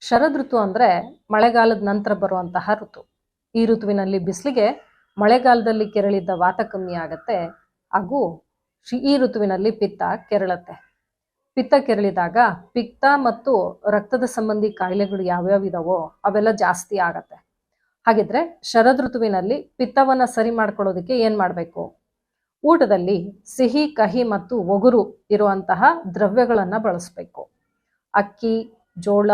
ಶರದ್ ಋತು ಅಂದ್ರೆ ಮಳೆಗಾಲದ ನಂತರ ಬರುವಂತಹ ಋತು. ಈ ಋತುವಿನಲ್ಲಿ ಬಿಸಿಲಿಗೆ ಮಳೆಗಾಲದಲ್ಲಿ ಕೆರಳಿದ್ದ ವಾತ ಕಮ್ಮಿ ಆಗತ್ತೆ. ಹಾಗೂ ಈ ಋತುವಿನಲ್ಲಿ ಪಿತ್ತ ಕೆರಳತ್ತೆ. ಪಿತ್ತ ಕೆರಳಿದಾಗ ಪಿತ್ತ ಮತ್ತು ರಕ್ತದ ಸಂಬಂಧಿ ಕಾಯಿಲೆಗಳು ಯಾವ್ಯಾವ ಇದಾವೋ ಅವೆಲ್ಲ ಜಾಸ್ತಿ ಆಗತ್ತೆ. ಹಾಗಿದ್ರೆ ಶರದ್ ಋತುವಿನಲ್ಲಿ ಪಿತ್ತವನ್ನ ಸರಿ ಮಾಡ್ಕೊಳ್ಳೋದಕ್ಕೆ ಏನ್ ಮಾಡ್ಬೇಕು? ಊಟದಲ್ಲಿ ಸಿಹಿ, ಕಹಿ ಮತ್ತು ಒಗುರು ಇರುವಂತಹ ದ್ರವ್ಯಗಳನ್ನ ಬಳಸಬೇಕು. ಅಕ್ಕಿ, ಜೋಳ,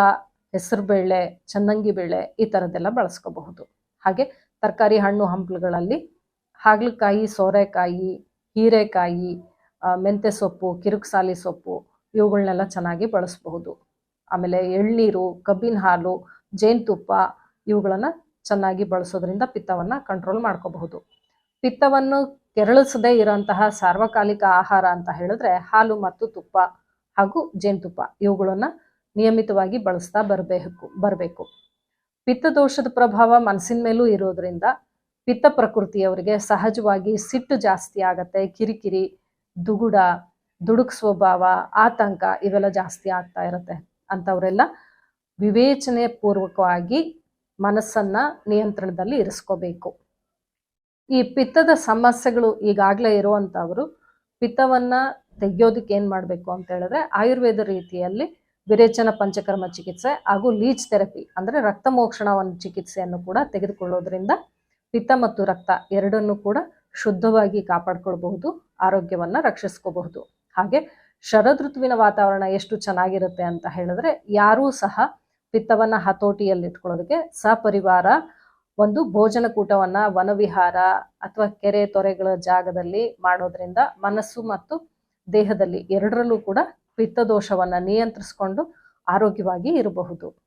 ಹೆಸರುಬೇಳೆ, ಚನ್ನಂಗಿ ಬೇಳೆ ಈ ಥರದ್ದೆಲ್ಲ ಬಳಸ್ಕೋಬಹುದು. ಹಾಗೆ ತರಕಾರಿ, ಹಣ್ಣು ಹಂಪಲುಗಳಲ್ಲಿ ಹಾಗಲಕಾಯಿ, ಸೋರೆಕಾಯಿ, ಹೀರೆಕಾಯಿ, ಮೆಂತ್ಯ ಸೊಪ್ಪು, ಕಿರುಕ್ಸಾಲಿ ಸೊಪ್ಪು ಇವುಗಳನ್ನೆಲ್ಲ ಚೆನ್ನಾಗಿ ಬಳಸಬಹುದು. ಆಮೇಲೆ ಎಳ್ನೀರು, ಕಬ್ಬಿನ ಹಾಲು, ಜೇನುತುಪ್ಪ ಇವುಗಳನ್ನು ಚೆನ್ನಾಗಿ ಬಳಸೋದ್ರಿಂದ ಪಿತ್ತವನ್ನು ಕಂಟ್ರೋಲ್ ಮಾಡ್ಕೋಬಹುದು. ಪಿತ್ತವನ್ನು ಕೆರಳಿಸದೇ ಇರೋಂತಹ ಸಾರ್ವಕಾಲಿಕ ಆಹಾರ ಅಂತ ಹೇಳಿದ್ರೆ ಹಾಲು ಮತ್ತು ತುಪ್ಪ ಹಾಗೂ ಜೇನುತುಪ್ಪ ಇವುಗಳನ್ನು ನಿಯಮಿತವಾಗಿ ಬಳಸ್ತಾ ಬರಬೇಕು. ಪಿತ್ತದೋಷದ ಪ್ರಭಾವ ಮನಸ್ಸಿನ ಮೇಲೂ ಇರೋದ್ರಿಂದ ಪಿತ್ತ ಪ್ರಕೃತಿಯವರಿಗೆ ಸಹಜವಾಗಿ ಸಿಟ್ಟು ಜಾಸ್ತಿ ಆಗತ್ತೆ. ಕಿರಿಕಿರಿ, ದುಗುಡ, ದುಡುಕ್ ಸ್ವಭಾವ, ಆತಂಕ ಇವೆಲ್ಲ ಜಾಸ್ತಿ ಆಗ್ತಾ ಇರುತ್ತೆ. ಅಂಥವರೆಲ್ಲ ವಿವೇಚನೆ ಪೂರ್ವಕವಾಗಿ ಮನಸ್ಸನ್ನ ನಿಯಂತ್ರಣದಲ್ಲಿ ಇರಿಸ್ಕೋಬೇಕು. ಈ ಪಿತ್ತದ ಸಮಸ್ಯೆಗಳು ಈಗಾಗಲೇ ಇರುವಂಥವರು ಪಿತ್ತವನ್ನ ತೆಗೆಯೋದಕ್ಕೆ ಏನು ಮಾಡಬೇಕು ಅಂತ ಹೇಳಿದ್ರೆ ಆಯುರ್ವೇದ ರೀತಿಯಲ್ಲಿ ವಿರೇಚನ ಪಂಚಕರ್ಮ ಚಿಕಿತ್ಸೆ ಹಾಗೂ ಲೀಚ್ ಥೆರಪಿ ಅಂದರೆ ರಕ್ತ ಮೋಕ್ಷಣ ಒಂದು ಚಿಕಿತ್ಸೆಯನ್ನು ಕೂಡ ತೆಗೆದುಕೊಳ್ಳೋದ್ರಿಂದ ಪಿತ್ತ ಮತ್ತು ರಕ್ತ ಎರಡನ್ನೂ ಕೂಡ ಶುದ್ಧವಾಗಿ ಕಾಪಾಡ್ಕೊಳ್ಬಹುದು, ಆರೋಗ್ಯವನ್ನ ರಕ್ಷಿಸ್ಕೋಬಹುದು. ಹಾಗೆ ಶರದ್ ಋತುವಿನ ವಾತಾವರಣ ಎಷ್ಟು ಚೆನ್ನಾಗಿರುತ್ತೆ ಅಂತ ಹೇಳಿದ್ರೆ ಯಾರೂ ಸಹ ಪಿತ್ತವನ್ನ ಹತೋಟಿಯಲ್ಲಿ ಇಟ್ಕೊಳ್ಳೋದಕ್ಕೆ ಸಪರಿವಾರ ಒಂದು ಭೋಜನ ಕೂಟವನ್ನ ವನವಿಹಾರ ಅಥವಾ ಕೆರೆ ತೊರೆಗಳ ಜಾಗದಲ್ಲಿ ಮಾಡೋದ್ರಿಂದ ಮನಸ್ಸು ಮತ್ತು ದೇಹದಲ್ಲಿ ಎರಡರಲ್ಲೂ ಕೂಡ ಪಿತ್ತದೋಷವನ್ನ ನಿಯಂತ್ರಿಸಿಕೊಂಡು ಆರೋಗ್ಯವಾಗಿ ಇರಬಹುದು.